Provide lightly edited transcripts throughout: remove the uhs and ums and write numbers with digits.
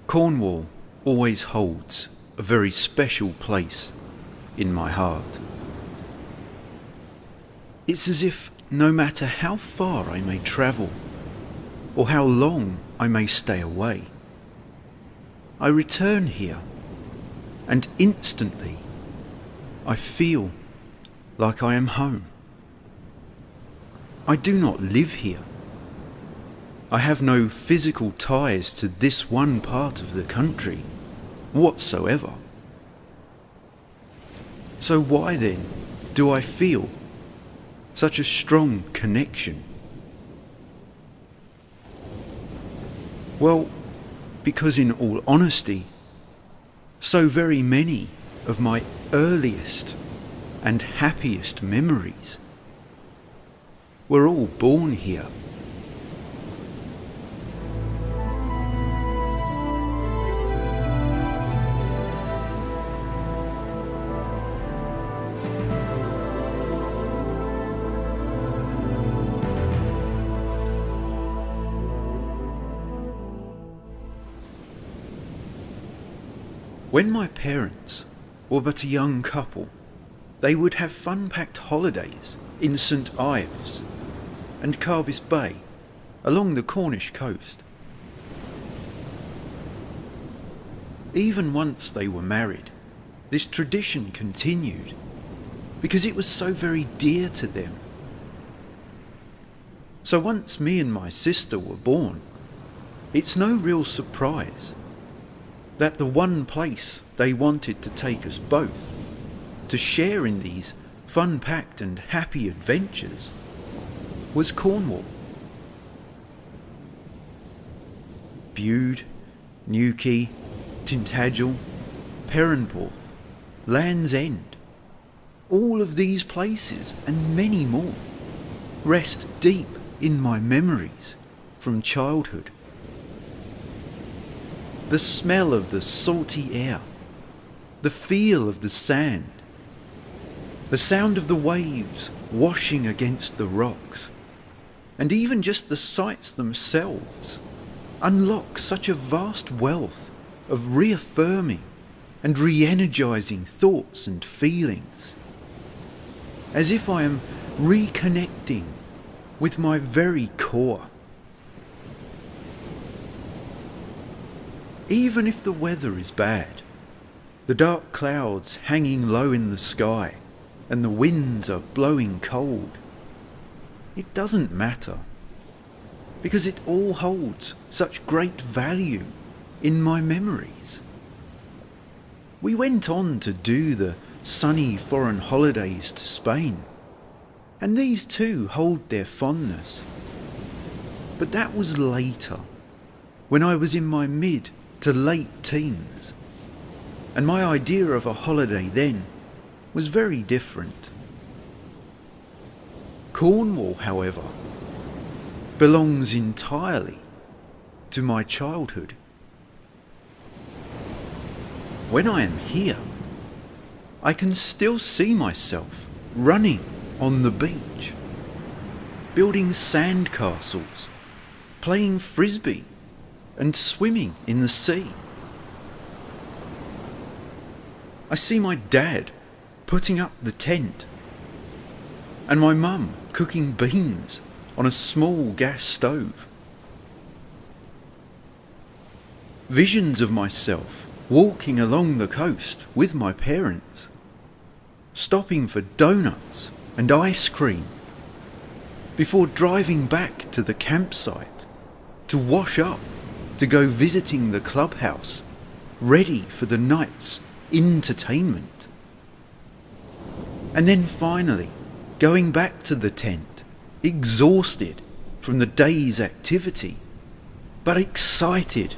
Cornwall always holds a very special place in my heart. It's as if no matter how far I may travel or how long I may stay away, I return here and instantly I feel like I am home. I do not live here. I have no physical ties to this one part of the country whatsoever. So why then do I feel such a strong connection? Well, because in all honesty, so very many of my earliest and happiest memories were all born here. When my parents were but a young couple, they would have fun-packed holidays in St Ives and Carbis Bay along the Cornish coast. Even once they were married, this tradition continued because it was so very dear to them. So once me and my sister were born, it's no real surprise that the one place they wanted to take us both to share in these fun-packed and happy adventures was Cornwall. Bude, Newquay, Tintagel, Perranporth, Land's End, all of these places and many more rest deep in my memories from childhood. The smell of the salty air, the feel of the sand, the sound of the waves washing against the rocks, and even just the sights themselves unlock such a vast wealth of reaffirming and re-energizing thoughts and feelings, as if I am reconnecting with my very core. Even if the weather is bad, the dark clouds hanging low in the sky and the winds are blowing cold, it doesn't matter, because it all holds such great value in my memories. We went on to do the sunny foreign holidays to Spain, and these too hold their fondness. But that was later, when I was in my mid to late teens, and my idea of a holiday then was very different. Cornwall, however, belongs entirely to my childhood. When I am here, I can still see myself running on the beach, building sandcastles, playing frisbee, and swimming in the sea. I see my dad putting up the tent and my mum cooking beans on a small gas stove. Visions of myself walking along the coast with my parents, stopping for donuts and ice cream before driving back to the campsite to wash up, to go visiting the clubhouse, ready for the night's entertainment. And then finally, going back to the tent, exhausted from the day's activity, but excited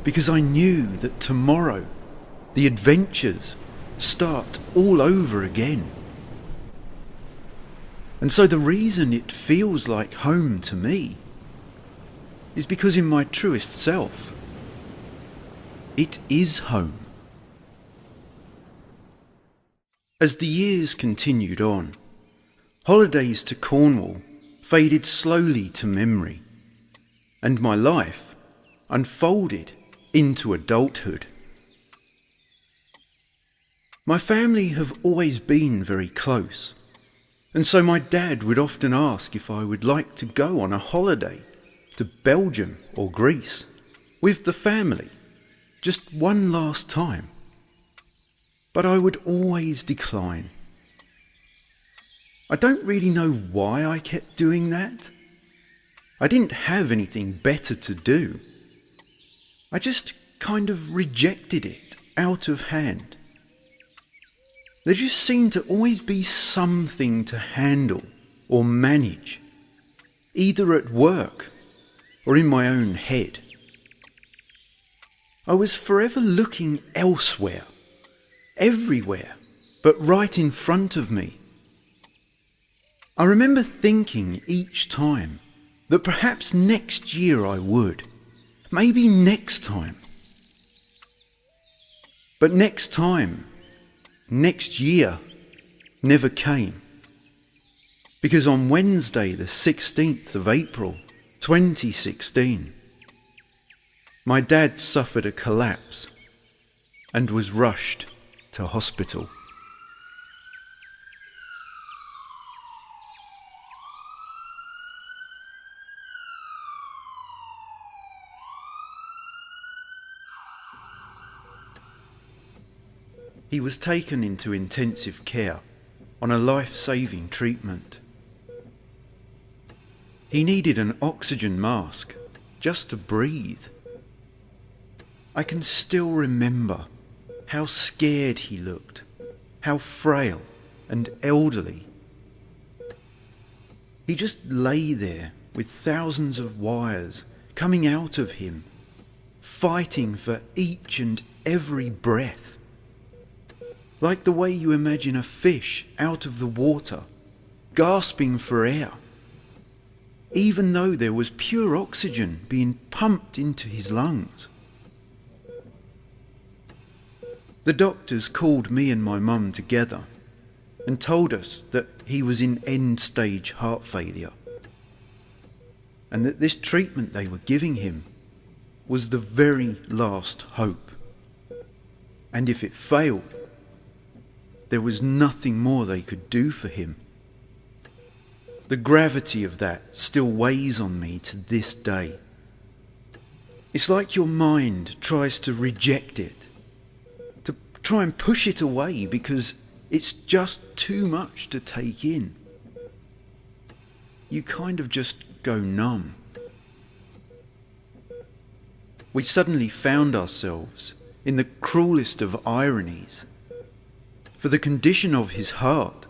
because I knew that tomorrow the adventures start all over again. And so the reason it feels like home to me is because in my truest self, it is home. As the years continued on, holidays to Cornwall faded slowly to memory, and my life unfolded into adulthood. My family have always been very close, and so my dad would often ask if I would like to go on a holiday to Belgium or Greece with the family, just one last time. But I would always decline. I don't really know why I kept doing that. I didn't have anything better to do. I just kind of rejected it out of hand. There just seemed to always be something to handle or manage, either at work or in my own head. I was forever looking elsewhere, everywhere, but right in front of me. I remember thinking each time that perhaps next year I would, maybe next time. But next time, next year, never came. Because on Wednesday, the 16th of April, 2016, my dad suffered a collapse and was rushed to hospital. He was taken into intensive care on a life-saving treatment. He needed an oxygen mask just to breathe. I can still remember how scared he looked, how frail and elderly. He just lay there with thousands of wires coming out of him, fighting for each and every breath. Like the way you imagine a fish out of the water, gasping for air, even though there was pure oxygen being pumped into his lungs. The doctors called me and my mum together and told us that he was in end-stage heart failure, and that this treatment they were giving him was the very last hope. And if it failed, there was nothing more they could do for him. The gravity of that still weighs on me to this day. It's like your mind tries to reject it, to try and push it away because it's just too much to take in. You kind of just go numb. We suddenly found ourselves in the cruelest of ironies. For the condition of his heart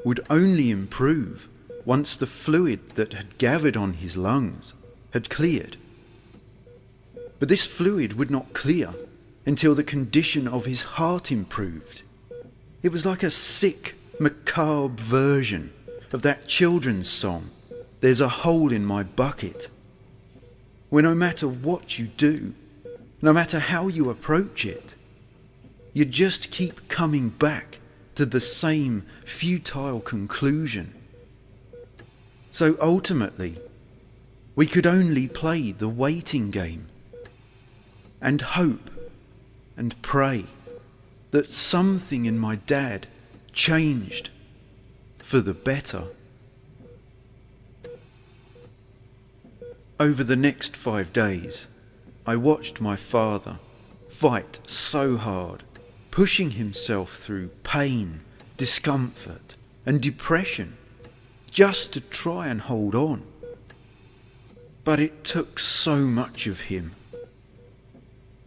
would only improve once the fluid that had gathered on his lungs had cleared. But this fluid would not clear until the condition of his heart improved. It was like a sick, macabre version of that children's song, "There's a hole in my bucket," where no matter what you do, no matter how you approach it, you just keep coming back to the same futile conclusion. So ultimately, we could only play the waiting game and hope and pray that something in my dad changed for the better. Over the next 5 days, I watched my father fight so hard, pushing himself through pain, discomfort, and depression just to try and hold on. But it took so much of him.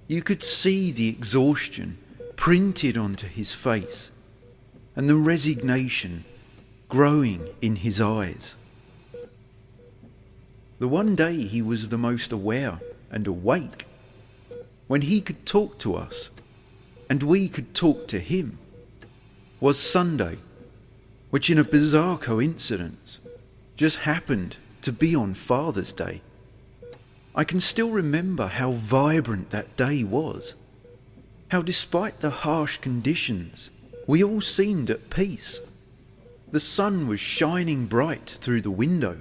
You could see the exhaustion printed onto his face and the resignation growing in his eyes. The one day he was the most aware and awake, when he could talk to us and we could talk to him, was Sunday, which in a bizarre coincidence just happened to be on Father's Day. I can still remember how vibrant that day was, how despite the harsh conditions, we all seemed at peace. The sun was shining bright through the window.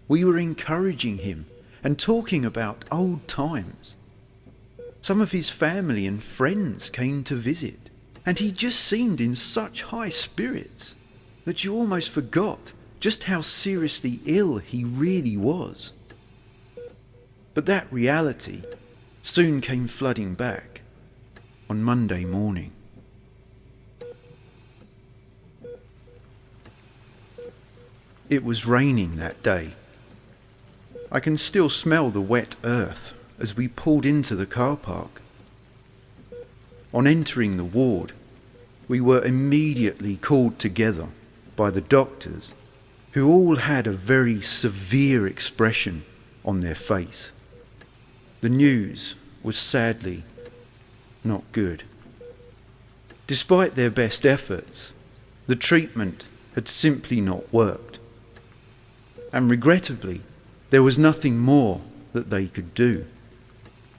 We were encouraging him and talking about old times. Some of his family and friends came to visit, and he just seemed in such high spirits that you almost forgot just how seriously ill he really was. But that reality soon came flooding back on Monday morning. It was raining that day. I can still smell the wet earth as we pulled into the car park. On entering the ward, we were immediately called together by the doctors, who all had a very severe expression on their face. The news was sadly not good. Despite their best efforts, the treatment had simply not worked. And regrettably, there was nothing more that they could do.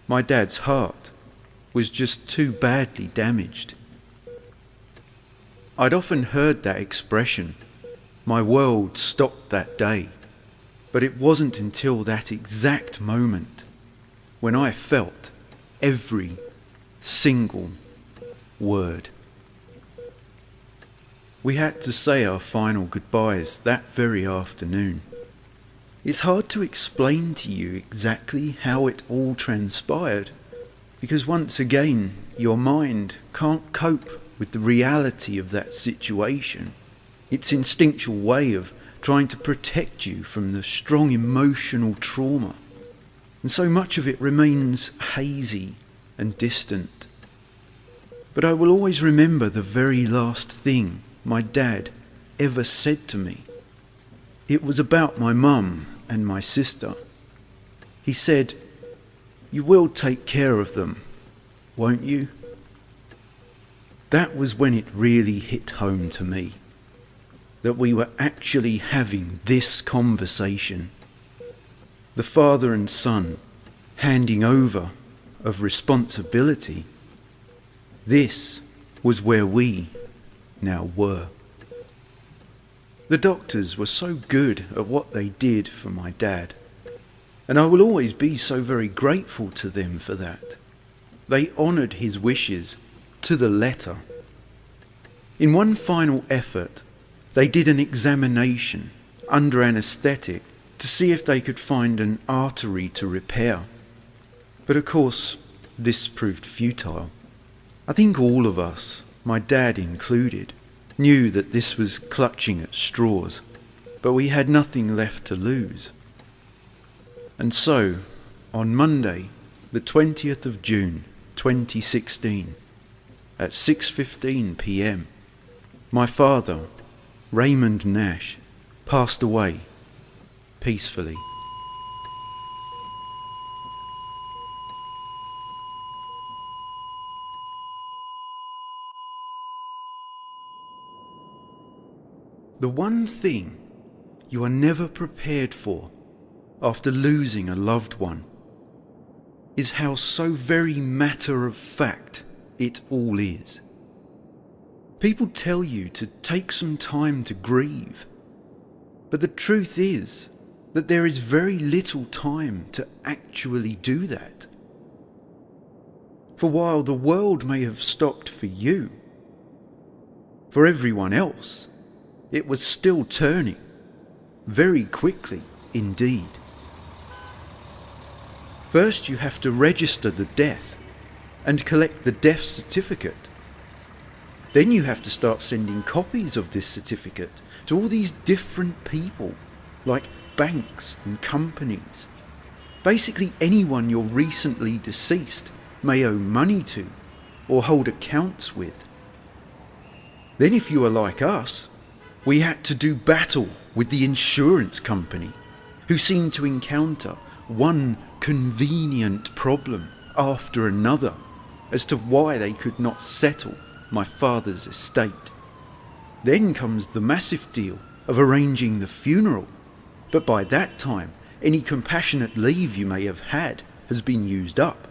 My dad's heart was just too badly damaged. I'd often heard that expression, "My world stopped that day," but it wasn't until that exact moment when I felt every single word. We had to say our final goodbyes that very afternoon. It's hard to explain to you exactly how it all transpired, because once again, your mind can't cope with the reality of that situation. Its instinctual way of trying to protect you from the strong emotional trauma. And so much of it remains hazy and distant. But I will always remember the very last thing my dad ever said to me. It was about my mum and my sister. He said, "You will take care of them, won't you?" That was when it really hit home to me, that we were actually having this conversation. The father and son handing over of responsibility. This was where we now were. The doctors were so good at what they did for my dad, and I will always be so very grateful to them for that. They honoured his wishes to the letter. In one final effort, they did an examination under anaesthetic to see if they could find an artery to repair. But of course, this proved futile. I think all of us, my dad included, knew that this was clutching at straws, but we had nothing left to lose. And so, on Monday, the 20th of June, 2016, at 6:15 p.m, my father, Raymond Nash, passed away peacefully. The one thing you are never prepared for after losing a loved one is how so very matter of fact it all is. People tell you to take some time to grieve, but the truth is that there is very little time to actually do that. For while the world may have stopped for you, for everyone else, it was still turning, very quickly indeed. First you have to register the death and collect the death certificate. Then you have to start sending copies of this certificate to all these different people, like banks and companies. Basically anyone your recently deceased may owe money to or hold accounts with. Then if you are like us, we had to do battle with the insurance company, who seemed to encounter one convenient problem after another as to why they could not settle my father's estate. Then comes the massive deal of arranging the funeral, but by that time any compassionate leave you may have had has been used up,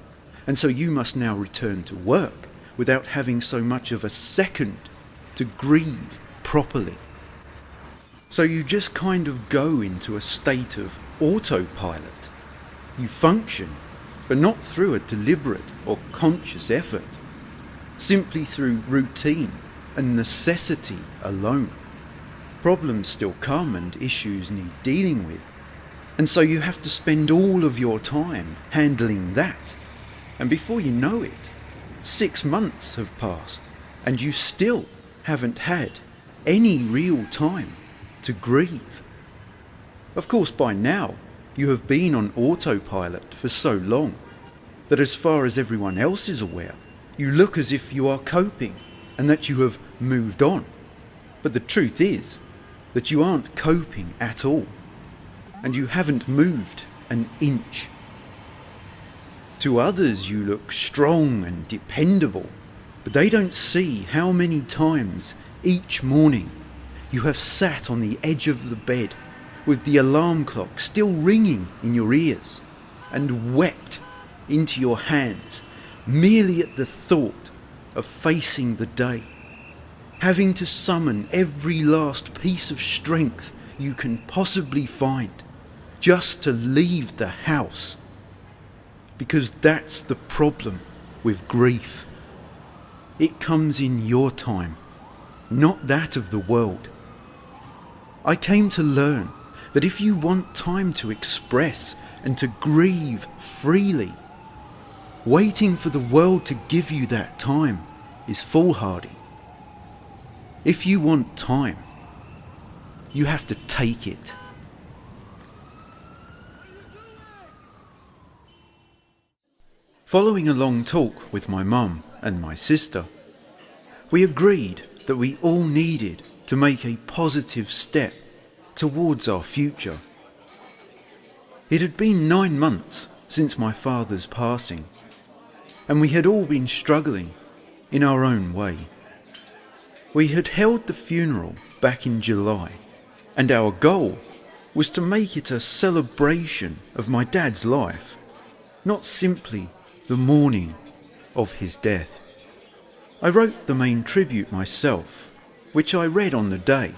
and so you must now return to work without having so much of a second to grieve properly. So you just kind of go into a state of autopilot. You function but not through a deliberate or conscious effort, simply through routine and necessity alone. Problems still come and issues need dealing with, and so you have to spend all of your time handling that. And before you know it, 6 months have passed and you still haven't had any real time to grieve. Of course, by now, you have been on autopilot for so long that as far as everyone else is aware, you look as if you are coping and that you have moved on. But the truth is that you aren't coping at all, and you haven't moved an inch. To others you look strong and dependable, but they don't see how many times each morning you have sat on the edge of the bed with the alarm clock still ringing in your ears and wept into your hands merely at the thought of facing the day, having to summon every last piece of strength you can possibly find just to leave the house. Because that's the problem with grief. It comes in your time, not that of the world. I came to learn that if you want time to express and to grieve freely, waiting for the world to give you that time is foolhardy. If you want time, you have to take it. Following a long talk with my mum and my sister, we agreed that we all needed to make a positive step towards our future. It had been 9 months since my father's passing, and we had all been struggling in our own way. We had held the funeral back in July, and our goal was to make it a celebration of my dad's life, not simply the mourning of his death. I wrote the main tribute myself, which I read on the day,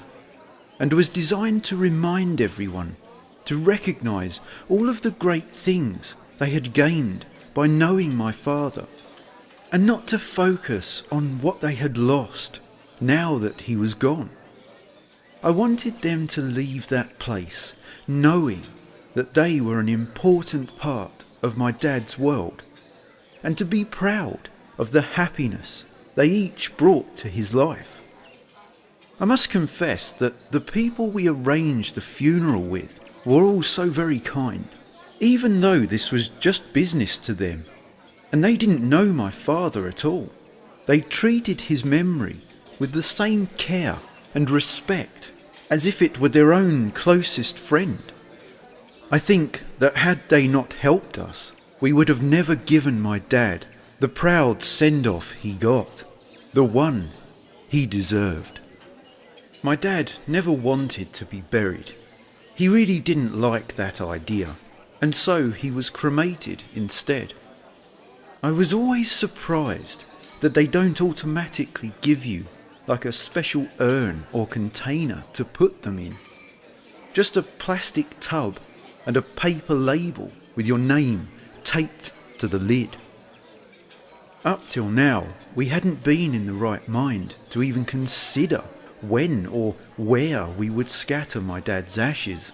and was designed to remind everyone to recognise all of the great things they had gained by knowing my father, and not to focus on what they had lost now that he was gone. I wanted them to leave that place knowing that they were an important part of my dad's world, and to be proud of the happiness they each brought to his life. I must confess that the people we arranged the funeral with were all so very kind, even though this was just business to them, and they didn't know my father at all. They treated his memory with the same care and respect as if it were their own closest friend. I think that had they not helped us, we would have never given my dad the proud send-off he got, the one he deserved. My dad never wanted to be buried. He really didn't like that idea, and so he was cremated instead. I was always surprised that they don't automatically give you like a special urn or container to put them in. Just a plastic tub and a paper label with your name taped to the lid. Up till now, we hadn't been in the right mind to even consider when or where we would scatter my dad's ashes.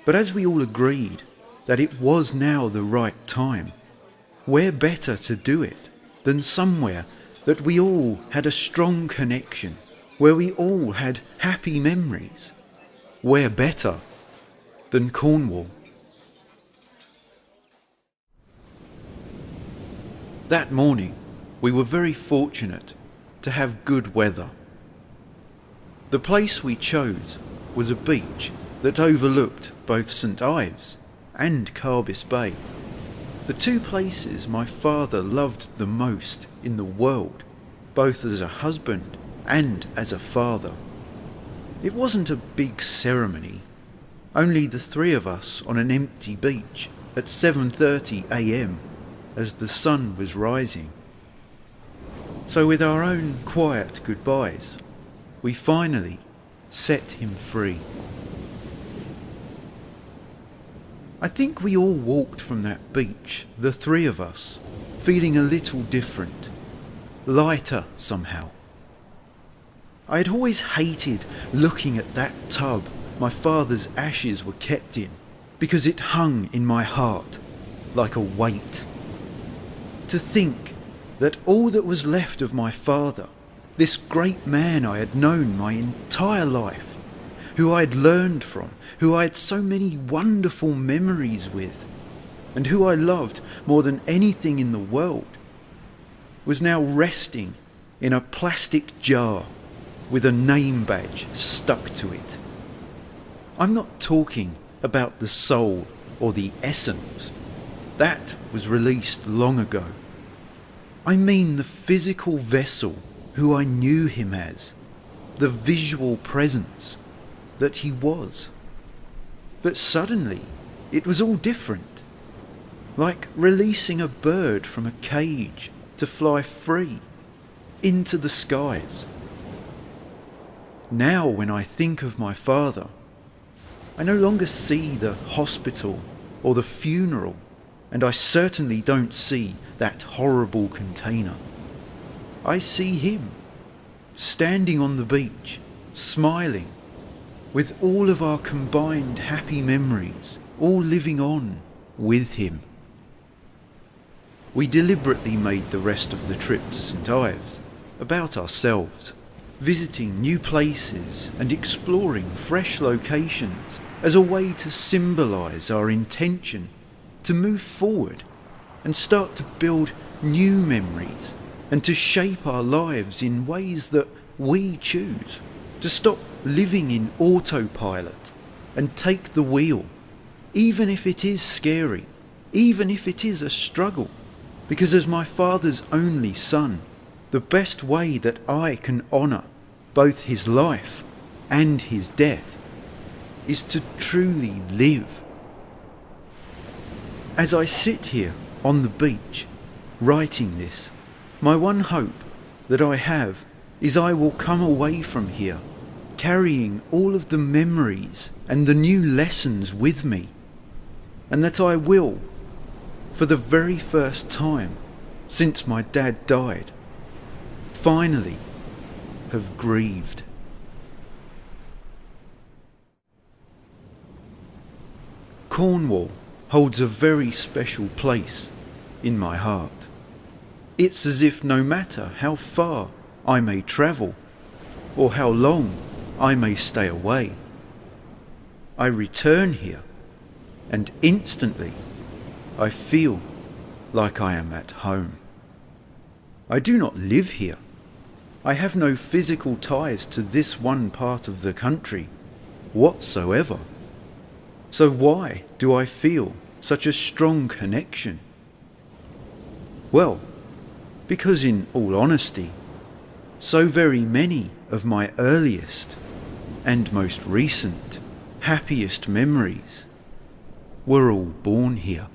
But as we all agreed that it was now the right time, where better to do it than somewhere that we all had a strong connection, where we all had happy memories? Where better than Cornwall? That morning, we were very fortunate to have good weather. The place we chose was a beach that overlooked both St Ives and Carbis Bay, the two places my father loved the most in the world, both as a husband and as a father. It wasn't a big ceremony, only the three of us on an empty beach at 7:30 a.m. as the sun was rising. So with our own quiet goodbyes, we finally set him free. I think we all walked from that beach, the three of us, feeling a little different, lighter somehow. I had always hated looking at that tub my father's ashes were kept in, because it hung in my heart like a weight. To think that all that was left of my father, this great man I had known my entire life, who I had learned from, who I had so many wonderful memories with, and who I loved more than anything in the world, was now resting in a plastic jar with a name badge stuck to it. I'm not talking about the soul or the essence. That was released long ago. I mean the physical vessel who I knew him as, the visual presence that he was. But suddenly, it was all different. Like releasing a bird from a cage to fly free into the skies. Now when I think of my father, I no longer see the hospital or the funeral, and I certainly don't see that horrible container. I see him, standing on the beach, smiling, with all of our combined happy memories, all living on with him. We deliberately made the rest of the trip to St. Ives about ourselves, visiting new places and exploring fresh locations as a way to symbolise our intention to move forward and start to build new memories and to shape our lives in ways that we choose, to stop living in autopilot and take the wheel, even if it is scary, even if it is a struggle, because as my father's only son, the best way that I can honour both his life and his death is to truly live. As I sit here on the beach, writing this, my one hope that I have is I will come away from here carrying all of the memories and the new lessons with me, and that I will, for the very first time since my dad died, finally have grieved. Cornwall holds a very special place in my heart. It's as if no matter how far I may travel, or how long I may stay away, I return here, and instantly I feel like I am at home. I do not live here. I have no physical ties to this one part of the country whatsoever. So why do I feel such a strong connection? Well, because in all honesty, so very many of my earliest and most recent happiest memories were all born here.